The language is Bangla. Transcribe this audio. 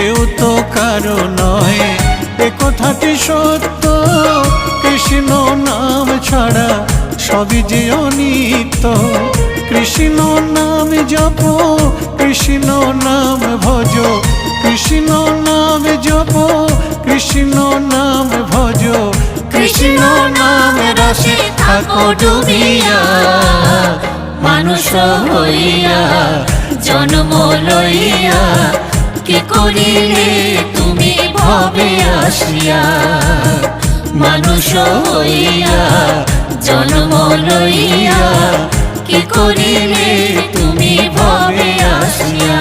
কেউ তো কারো নয়, এ কথাটি সত্য। কৃষ্ণ নাম ছাড়া সবই যে অনিত্য। কৃষ্ণ নাম জপ, কৃষ্ণ নাম ভজ, কৃষ্ণ নাম জপ, কৃষ্ণ নাম ভজ। কৃষ্ণ নাম রসে থাকো ডুবিয়া, মানুষ হইয়া জন্ম লইয়া কি করিলে তুমি ভবে আসিয়া। মানুষ হইয়া জন্ম লইয়া কি করিলে তুমি ভবে আসিয়া।